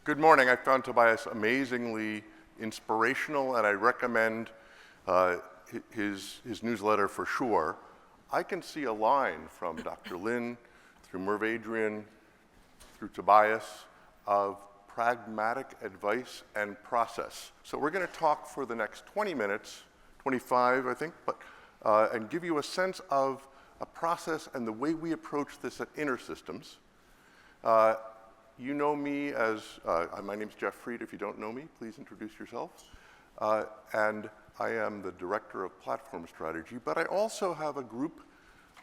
Good morning. I found Tobias amazingly inspirational, and I recommend his newsletter for sure. I can see a line from Dr. Lin, through Merv Adrian, through Tobias, of pragmatic advice and process. So we're going to talk for the next 20 minutes, 25 I think, and give you a sense of a process and the way we approach this at InterSystems. You know me as, my name's Jeff Fried. If you don't know me, please introduce yourself. And I am the Director of Platform Strategy, but I also have a group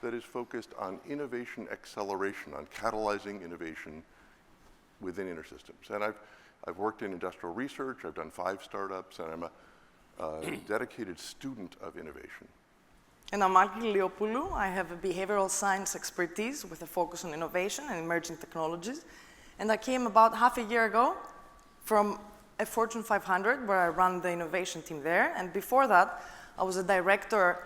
that is focused on innovation acceleration, on catalyzing innovation within InterSystems. And I've worked in industrial research, I've done 5 startups, and I'm a dedicated student of innovation. And I'm Alki Iliopoulou. I have a behavioral science expertise with a focus on innovation and emerging technologies. And I came about half a year ago from a Fortune 500 where I run the innovation team there. And before that, I was a director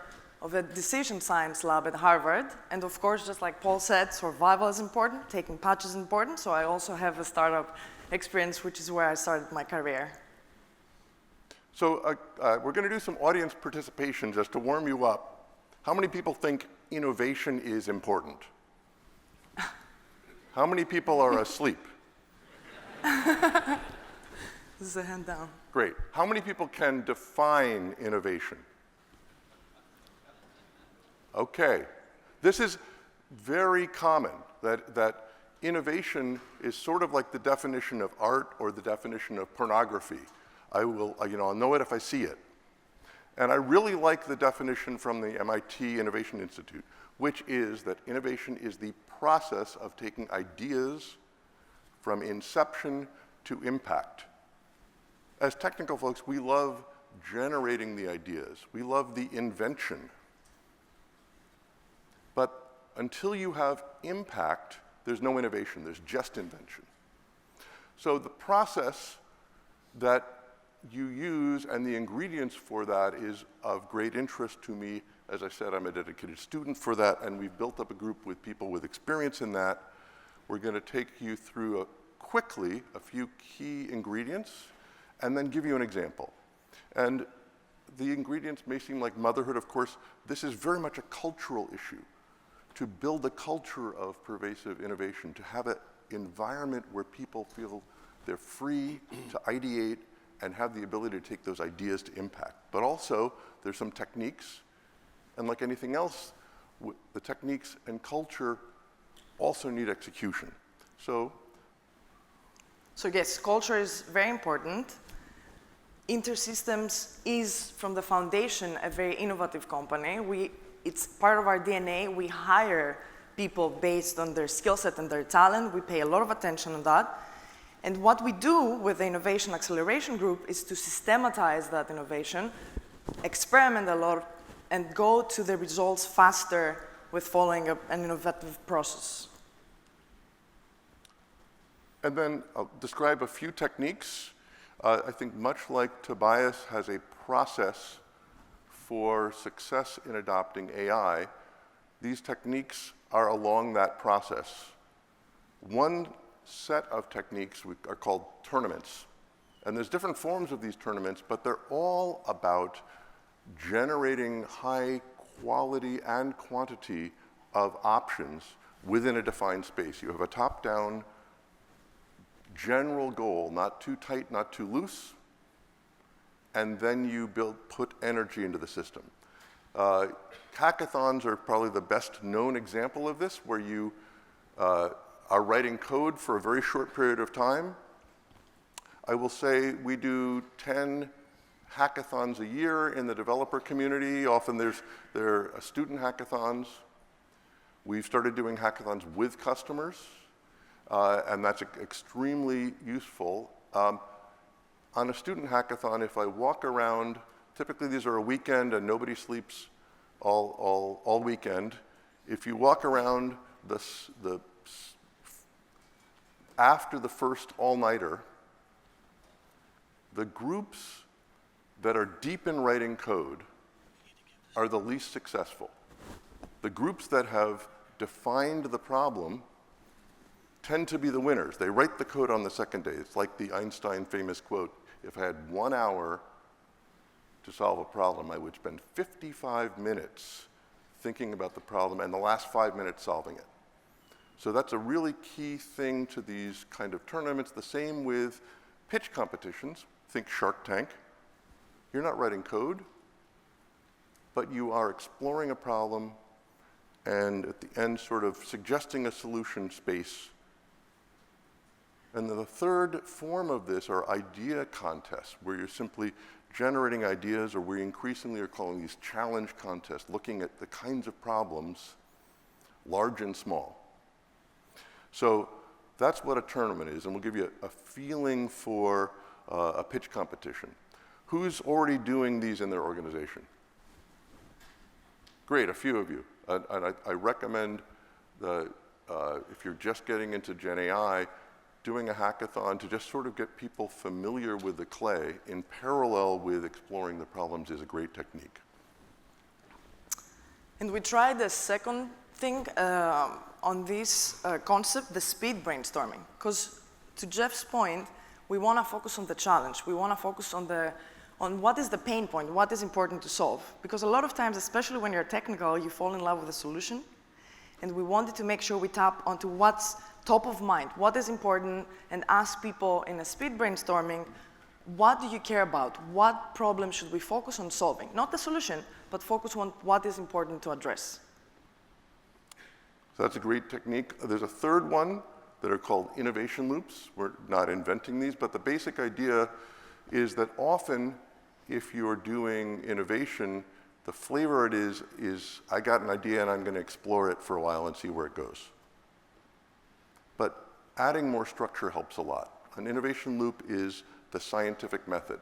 of a decision science lab at Harvard. And of course, just like Paul said, survival is important, taking patches is important. So I also have a startup experience, which is where I started my career. So we're going to do some audience participation just to warm you up. How many people think innovation is important? How many people are asleep? This is a hand down. Great. How many people can define innovation? Okay. This is very common, that innovation is sort of like the definition of art or the definition of pornography. I'll know it if I see it. And I really like the definition from the MIT Innovation Institute, which is that innovation is the process of taking ideas from inception to impact. As technical folks, we love generating the ideas. We love the invention. But until you have impact, there's no innovation, there's just invention. So the process that you use and the ingredients for that is of great interest to me. As I said, I'm a dedicated student for that, and we've built up a group with people with experience in that. We're going to take you through quickly a few key ingredients and then give you an example. And the ingredients may seem like motherhood. Of course, this is very much a cultural issue. To build a culture of pervasive innovation, to have an environment where people feel they're free to ideate and have the ability to take those ideas to impact. But also, there's some techniques, and like anything else, the techniques and culture also need execution. So yes, culture is very important. InterSystems is, from the foundation, a very innovative company. It's part of our DNA. We hire people based on their skill set and their talent. We pay a lot of attention on that. And what we do with the Innovation Acceleration Group is to systematize that innovation, experiment a lot, and go to the results faster with following an innovative process. And then I'll describe a few techniques. I think much like Tobias has a process for success in adopting AI, these techniques are along that process. One set of techniques are called tournaments. And there's different forms of these tournaments, but they're all about generating high quality and quantity of options within a defined space. You have a top-down general goal, not too tight, not too loose, and then you put energy into the system. Hackathons are probably the best known example of this, where you are writing code for a very short period of time. I will say we do 10 hackathons a year in the developer community. Often there are student hackathons. We've started doing hackathons with customers, and that's extremely useful. On a student hackathon, if I walk around, typically these are a weekend and nobody sleeps all weekend. If you walk around after the first all-nighter, the groups that are deep in writing code are the least successful. The groups that have defined the problem tend to be the winners. They write the code on the second day. It's like the Einstein famous quote, if I had 1 hour to solve a problem, I would spend 55 minutes thinking about the problem and the last 5 minutes solving it. So that's a really key thing to these kind of tournaments. The same with pitch competitions. Think Shark Tank. You're not writing code, but you are exploring a problem and at the end sort of suggesting a solution space. And then the third form of this are idea contests, where you're simply generating ideas, or we increasingly are calling these challenge contests, looking at the kinds of problems, large and small. So that's what a tournament is, and we'll give you a feeling for a pitch competition. Who's already doing these in their organization? Great, a few of you. And I recommend, if you're just getting into Gen AI, doing a hackathon to just sort of get people familiar with the clay in parallel with exploring the problems is a great technique. And we tried the second thing on this concept, the speed brainstorming. Because to Jeff's point, we want to focus on the challenge. We want to focus on what is the pain point, what is important to solve. Because a lot of times, especially when you're technical, you fall in love with the solution. And we wanted to make sure we tap onto what's top of mind, what is important, and ask people in a speed brainstorming, what do you care about? What problem should we focus on solving? Not the solution, but focus on what is important to address. So that's a great technique. There's a third one that are called innovation loops. We're not inventing these, but the basic idea is that often if you're doing innovation, the flavor it is I got an idea and I'm going to explore it for a while and see where it goes. But adding more structure helps a lot. An innovation loop is the scientific method.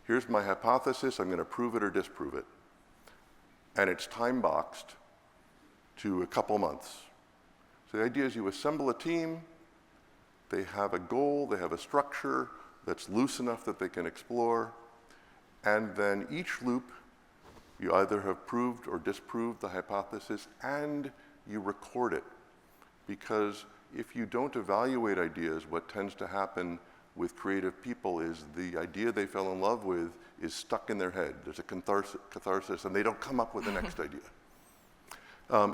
Here's my hypothesis, I'm going to prove it or disprove it. And it's time-boxed to a couple months. So the idea is you assemble a team, they have a goal, they have a structure that's loose enough that they can explore, and then each loop, you either have proved or disproved the hypothesis, and you record it. Because if you don't evaluate ideas, what tends to happen with creative people is the idea they fell in love with is stuck in their head. There's a catharsis, and they don't come up with the next idea.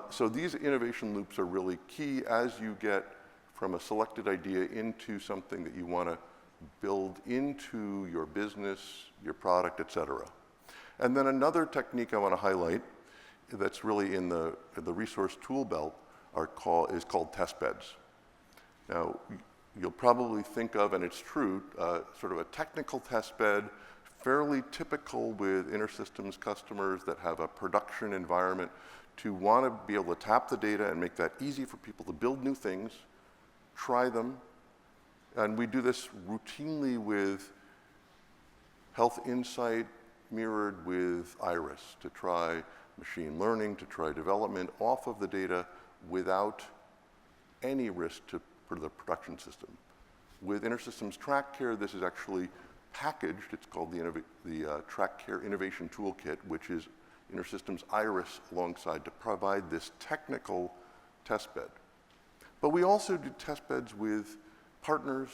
So these innovation loops are really key as you get from a selected idea into something that you want to build into your business, your product, et cetera. And then another technique I want to highlight that's really in the resource tool belt is called test beds. Now, you'll probably think of, and it's true, sort of a technical test bed, fairly typical with InterSystems customers that have a production environment to want to be able to tap the data and make that easy for people to build new things, try them. And we do this routinely with Health Insight mirrored with Iris to try machine learning, to try development off of the data without any risk for the production system. With InterSystems TrackCare, this is actually packaged. It's called the TrackCare Innovation Toolkit, which is InterSystems Iris alongside to provide this technical test bed. But we also do test beds with partners,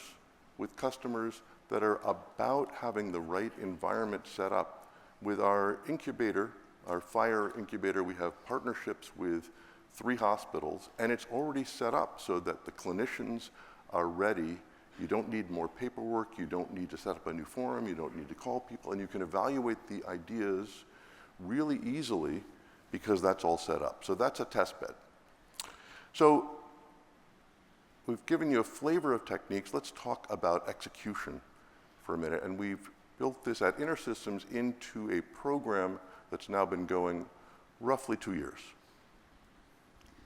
with customers that are about having the right environment set up. With our incubator, our fire incubator, we have partnerships with 3 hospitals, and it's already set up so that the clinicians are ready. You don't need more paperwork, you don't need to set up a new forum, you don't need to call people, and you can evaluate the ideas really easily because that's all set up. So that's a test bed. So we've given you a flavor of techniques. Let's talk about execution for a minute. And we've built this at InterSystems into a program that's now been going roughly 2 years.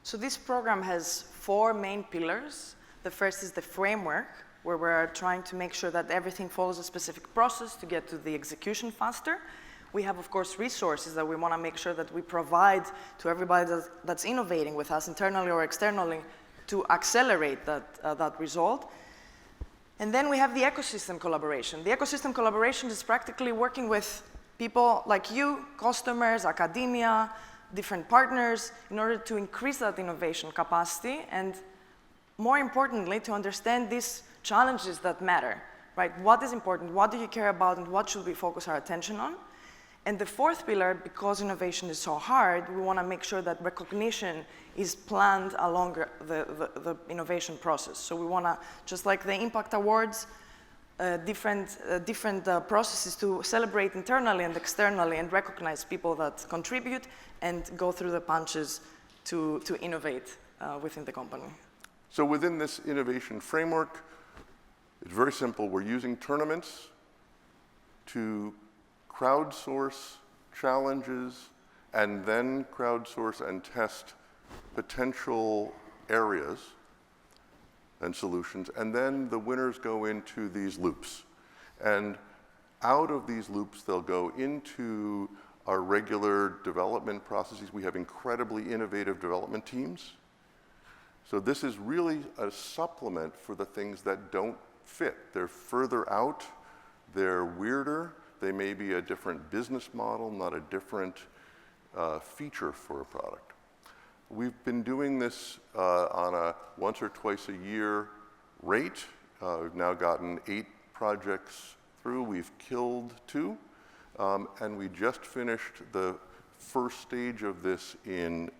So this program has 4 main pillars. The first is the framework, where we're trying to make sure that everything follows a specific process to get to the execution faster. We have, of course, resources that we want to make sure that we provide to everybody that's innovating with us, internally or externally, to accelerate that result. And then we have the ecosystem collaboration. The ecosystem collaboration is practically working with people like you, customers, academia, different partners, in order to increase that innovation capacity and more importantly, to understand these challenges that matter, right? What is important, what do you care about, and what should we focus our attention on? And the fourth pillar, because innovation is so hard, we want to make sure that recognition is planned along the innovation process. So we want to, just like the impact awards, different processes to celebrate internally and externally and recognize people that contribute and go through the punches to innovate within the company. So within this innovation framework, it's very simple. We're using tournaments to crowdsource challenges and then crowdsource and test potential areas and solutions, and then the winners go into these loops. And out of these loops, they'll go into our regular development processes. We have incredibly innovative development teams. So this is really a supplement for the things that don't fit. They're further out, they're weirder, they may be a different business model, not a different feature for a product. We've been doing this on a once or twice a year rate. We've now gotten 8 projects through. We've killed 2. And we just finished the first stage of this in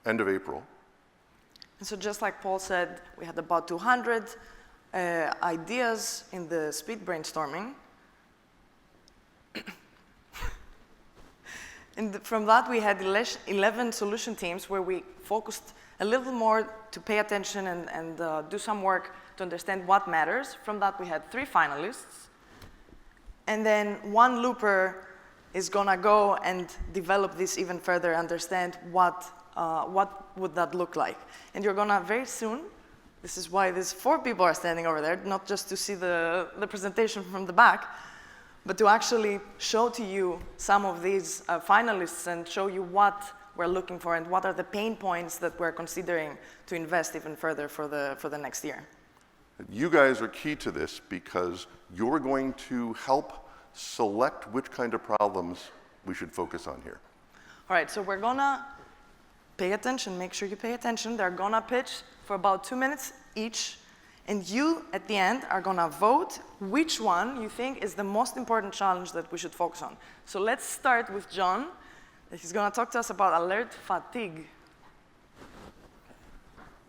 end of April. And so just like Paul said, we had about 200 ideas in the speed brainstorming. And from that, we had 11 solution teams where we focused a little more to pay attention and do some work to understand what matters. From that, we had 3 finalists. And then 1 looper is going to go and develop this even further, understand what would that look like. And you're going to very soon, this is why these 4 people are standing over there, not just to see the presentation from the back, but to actually show to you some of these finalists and show you what we're looking for and what are the pain points that we're considering to invest even further for the next year. You guys are key to this because you're going to help select which kind of problems we should focus on here. All right, so we're gonna pay attention, make sure you pay attention. They're gonna pitch for about 2 minutes each. And you, at the end, are going to vote which one you think is the most important challenge that we should focus on. So let's start with John. He's going to talk to us about alert fatigue.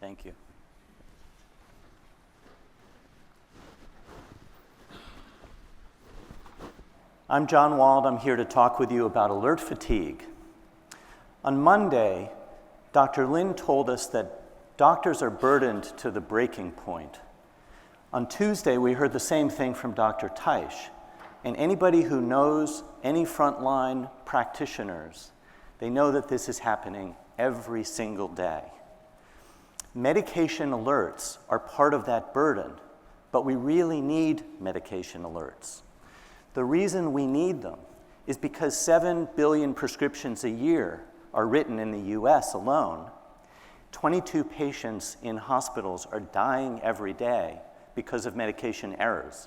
Thank you. I'm John Wald. I'm here to talk with you about alert fatigue. On Monday, Dr. Lin told us that doctors are burdened to the breaking point. On Tuesday, we heard the same thing from Dr. Teisch. And anybody who knows any frontline practitioners, they know that this is happening every single day. Medication alerts are part of that burden, but we really need medication alerts. The reason we need them is because 7 billion prescriptions a year are written in the US alone. 22 patients in hospitals are dying every day because of medication errors,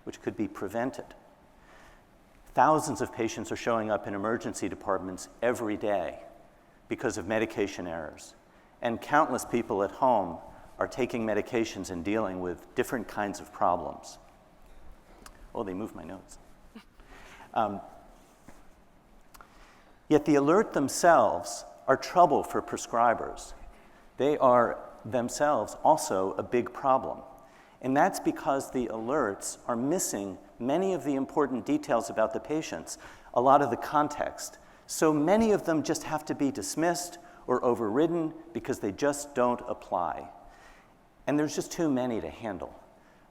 which could be prevented. Thousands of patients are showing up in emergency departments every day because of medication errors. And countless people at home are taking medications and dealing with different kinds of problems. Oh, they moved my notes. Yet the alert themselves are trouble for prescribers. They are themselves also a big problem. And that's because the alerts are missing many of the important details about the patients, a lot of the context. So many of them just have to be dismissed or overridden because they just don't apply. And there's just too many to handle.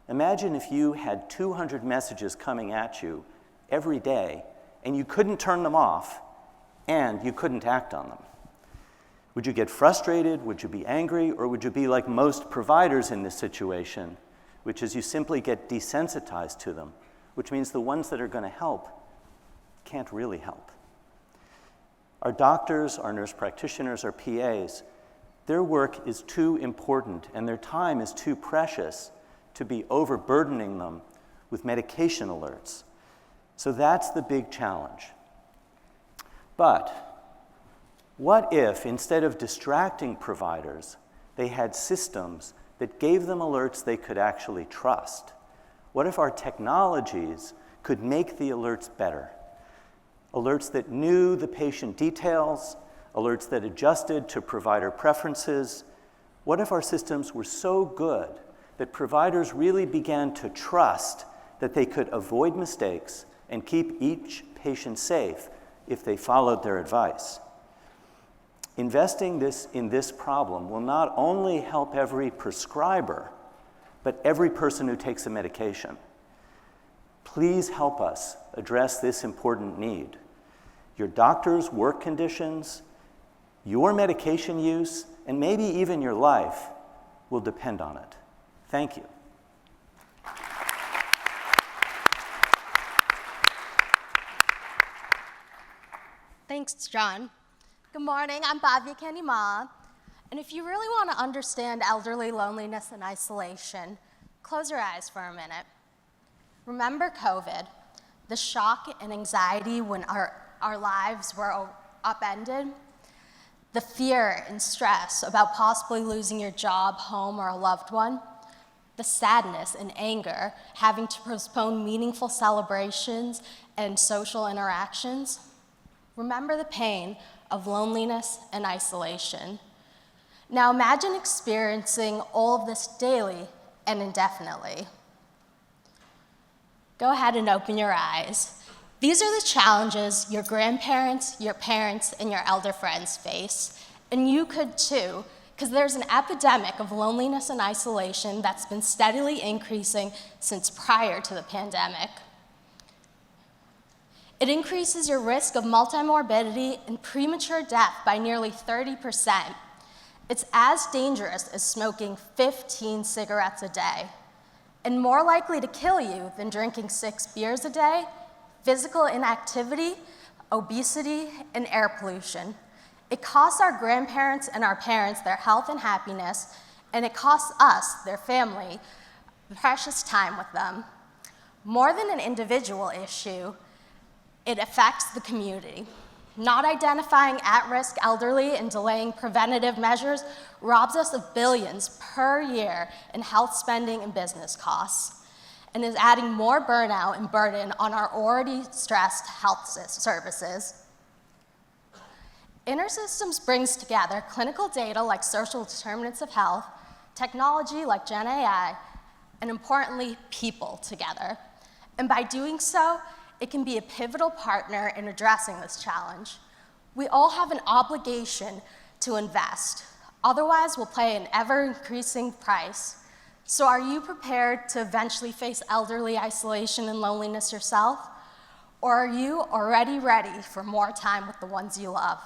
Imagine if you had 200 messages coming at you every day and you couldn't turn them off and you couldn't act on them. Would you get frustrated? Would you be angry? Or would you be like most providers in this situation, which is you simply get desensitized to them, which means the ones that are going to help can't really help. Our doctors, our nurse practitioners, our PAs, their work is too important and their time is too precious to be overburdening them with medication alerts. So that's the big challenge. But what if, instead of distracting providers, they had systems that gave them alerts they could actually trust? What if our technologies could make the alerts better? Alerts that knew the patient details, alerts that adjusted to provider preferences. What if our systems were so good that providers really began to trust that they could avoid mistakes and keep each patient safe if they followed their advice? Investing in this problem will not only help every prescriber, but every person who takes a medication. Please help us address this important need. Your doctor's work conditions, your medication use, and maybe even your life will depend on it. Thank you. Thanks, John. Good morning, I'm Bhavya Kanima. And if you really want to understand elderly loneliness and isolation, close your eyes for a minute. Remember COVID, the shock and anxiety when our lives were upended? The fear and stress about possibly losing your job, home, or a loved one? The sadness and anger having to postpone meaningful celebrations and social interactions? Remember the pain of loneliness and isolation. Now imagine experiencing all of this daily and indefinitely. Go ahead and open your eyes. These are the challenges your grandparents, your parents, and your elder friends face. And you could too, because there's an epidemic of loneliness and isolation that's been steadily increasing since prior to the pandemic. It increases your risk of multimorbidity and premature death by nearly 30%. It's as dangerous as smoking 15 cigarettes a day, and more likely to kill you than drinking 6 beers a day, physical inactivity, obesity, and air pollution. It costs our grandparents and our parents their health and happiness, and it costs us, their family, precious time with them. More than an individual issue, it affects the community. Not identifying at-risk elderly and delaying preventative measures robs us of billions per year in health spending and business costs, and is adding more burnout and burden on our already stressed health services. InterSystems brings together clinical data like social determinants of health, technology like Gen AI, and importantly, people together. And by doing so, it can be a pivotal partner in addressing this challenge. We all have an obligation to invest. Otherwise, we'll pay an ever-increasing price. So are you prepared to eventually face elderly isolation and loneliness yourself? Or are you already ready for more time with the ones you love?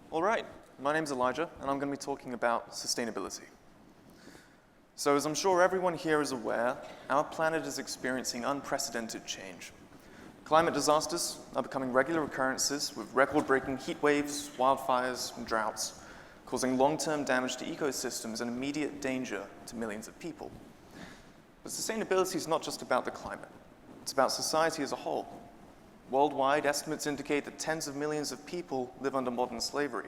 All right, my name's Elijah, and I'm going to be talking about sustainability. So as I'm sure everyone here is aware, our planet is experiencing unprecedented change. Climate disasters are becoming regular occurrences with record-breaking heat waves, wildfires, and droughts, causing long-term damage to ecosystems and immediate danger to millions of people. But sustainability is not just about the climate. It's about society as a whole. Worldwide, estimates indicate that tens of millions of people live under modern slavery,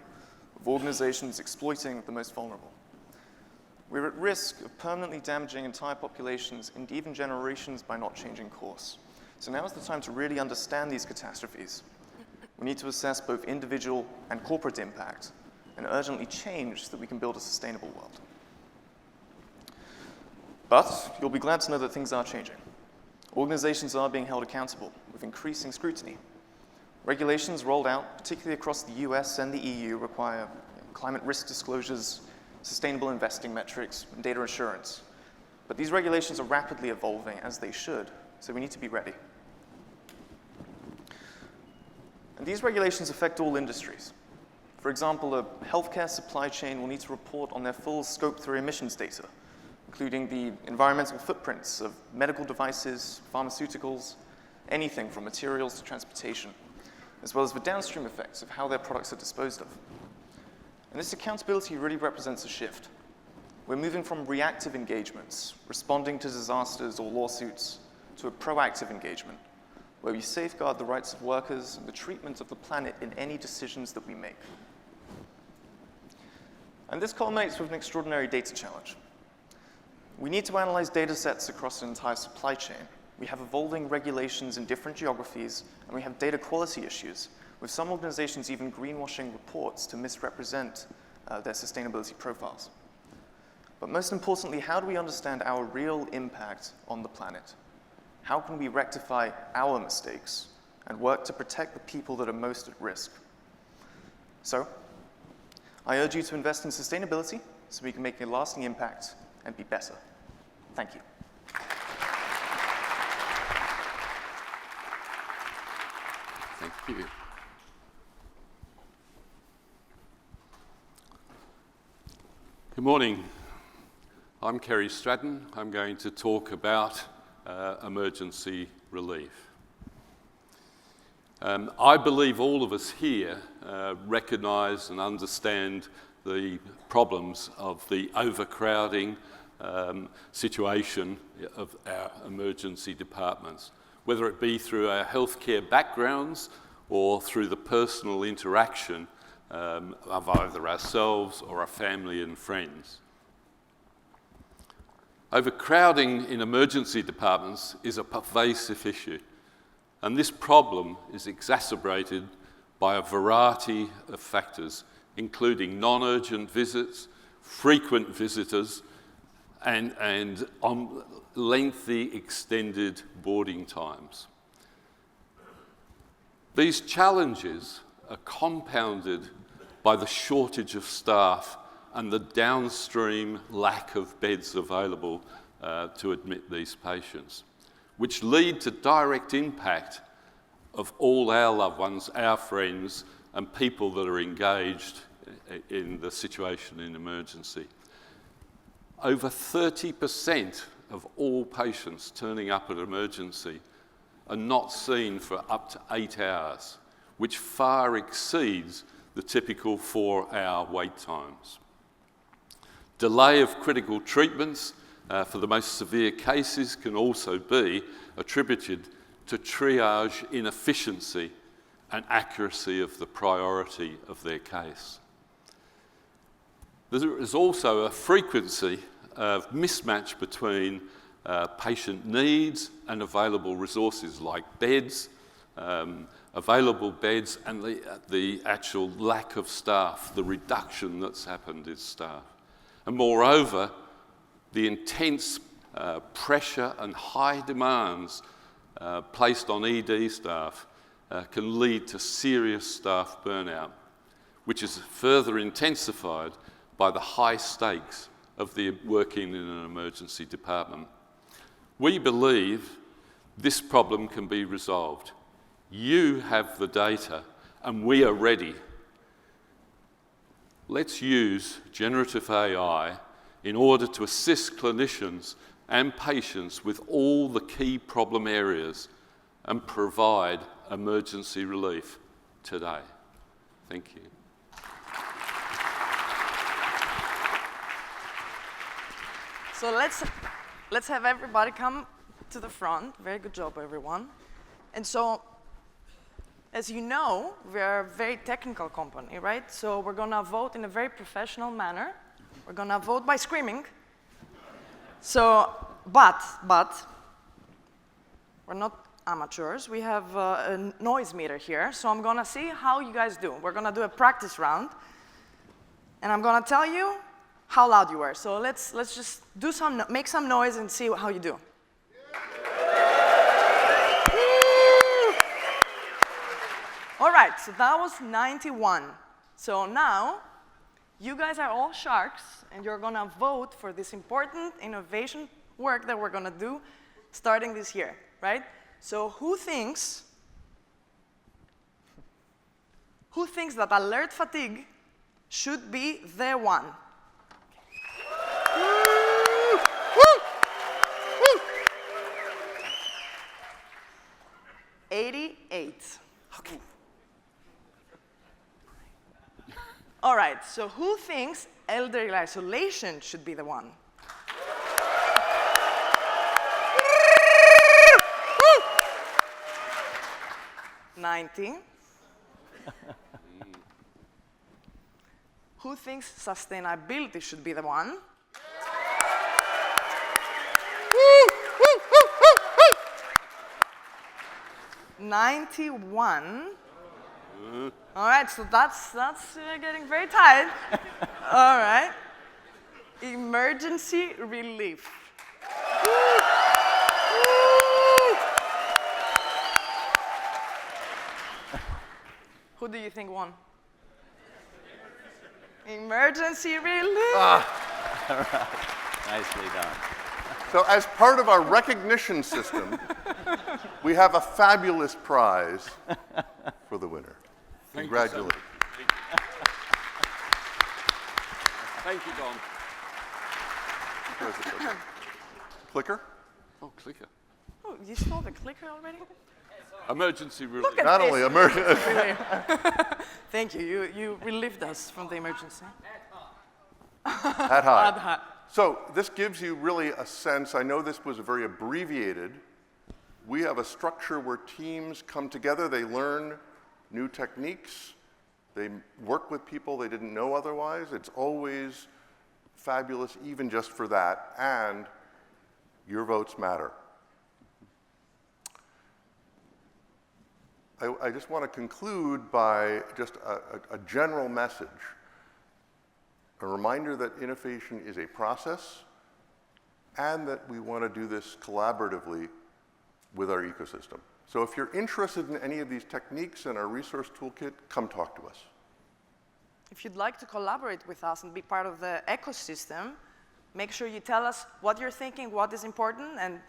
with organizations exploiting the most vulnerable. We're at risk of permanently damaging entire populations and even generations by not changing course. So now is the time to really understand these catastrophes. We need to assess both individual and corporate impact and urgently change so that we can build a sustainable world. But you'll be glad to know that things are changing. Organizations are being held accountable with increasing scrutiny. Regulations rolled out, particularly across the US and the EU, require climate risk disclosures, sustainable investing metrics, and data assurance. But these regulations are rapidly evolving, as they should, so we need to be ready. And these regulations affect all industries. For example, a healthcare supply chain will need to report on their full Scope 3 emissions data, including the environmental footprints of medical devices, pharmaceuticals, anything from materials to transportation, as well as the downstream effects of how their products are disposed of. And this accountability really represents a shift. We're moving from reactive engagements, responding to disasters or lawsuits, to a proactive engagement, where we safeguard the rights of workers and the treatment of the planet in any decisions that we make. And this culminates with an extraordinary data challenge. We need to analyze data sets across an entire supply chain. We have evolving regulations in different geographies, and we have data quality issues, with some organizations even greenwashing reports to misrepresent their sustainability profiles. But most importantly, how do we understand our real impact on the planet? How can we rectify our mistakes and work to protect the people that are most at risk? So, I urge you to invest in sustainability so we can make a lasting impact and be better. Thank you. Thank you. Good morning. I'm Kerry Stratton. I'm going to talk about emergency relief. I believe all of us here recognise and understand the problems of the overcrowding situation of our emergency departments, whether it be through our healthcare backgrounds or through the personal interaction of either ourselves or our family and friends. Overcrowding in emergency departments is a pervasive issue, and this problem is exacerbated by a variety of factors, including non-urgent visits, frequent visitors, and lengthy extended boarding times. These challenges are compounded by the shortage of staff and the downstream lack of beds available to admit these patients, which lead to direct impact of all our loved ones, our friends, and people that are engaged in the situation in emergency. Over 30% of all patients turning up at emergency are not seen for up to 8 hours, which far exceeds the typical 4-hour wait times. Delay of critical treatments for the most severe cases can also be attributed to triage inefficiency and accuracy of the priority of their case. There is also a frequency of mismatch between patient needs and available resources like beds, available beds, and the actual lack of staff, the reduction that's happened in staff. And moreover, the intense pressure and high demands placed on ED staff can lead to serious staff burnout, which is further intensified by the high stakes of the working in an emergency department. We believe this problem can be resolved. You have the data, and we are ready. Let's use generative AI in order to assist clinicians and patients with all the key problem areas and provide emergency relief today. Thank you. So let's have everybody come to the front. Very good job, everyone. And so, as you know, we're a very technical company, right? So we're gonna vote in a very professional manner. We're gonna vote by screaming. So, but, we're not amateurs. We have a noise meter here. So I'm gonna see how you guys do. We're gonna do a practice round. And I'm gonna tell you how loud you were. So let's just do make some noise and see how you do. All right, so that was 91. So now, you guys are all sharks, and you're gonna vote for this important innovation work that we're gonna do starting this year, right? So who thinks that alert fatigue should be the one? 88. Okay. All right, so who thinks elderly isolation should be the one. 90. Who thinks sustainability should be the one? 91. All right, so that's getting very tight. All right. Emergency relief. Who do you think won? Emergency relief. Nicely done. So as part of our recognition system, we have a fabulous prize for the winner. Thank you so much. Congratulations. Thank you, Don. Where's the clicker? Clicker? Oh, clicker. Oh, you stole the clicker already? Emergency relief. Look at Not this. only emergency. Thank you. You relieved us from the emergency. Hat high. Ad hoc. So this gives you really a sense. I know this was very abbreviated. We have a structure where teams come together, they learn new techniques, they work with people they didn't know otherwise. It's always fabulous, even just for that, and your votes matter. I just want to conclude by just a general message. A reminder that innovation is a process and that we want to do this collaboratively with our ecosystem. So if you're interested in any of these techniques in our resource toolkit, come talk to us. If you'd like to collaborate with us and be part of the ecosystem, make sure you tell us what you're thinking, what is important, and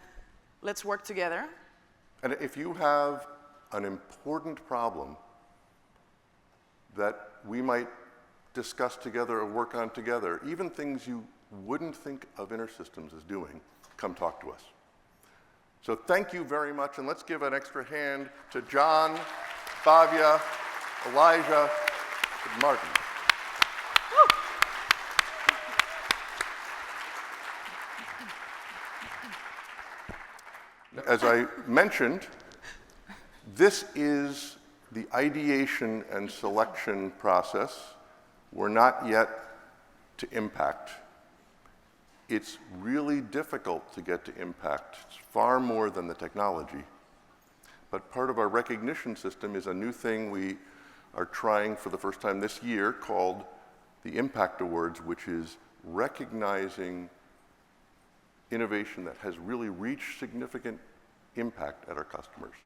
let's work together. And if you have an important problem that we might discuss together or work on together, even things you wouldn't think of InterSystems as doing, come talk to us. So thank you very much, and let's give an extra hand to John, Fabia, Elijah, and Martin. As I mentioned, this is the ideation and selection process. We're not yet to impact. It's really difficult to get to impact. It's far more than the technology. But part of our recognition system is a new thing we are trying for the first time this year called the Impact Awards, which is recognizing innovation that has really reached significant impact at our customers.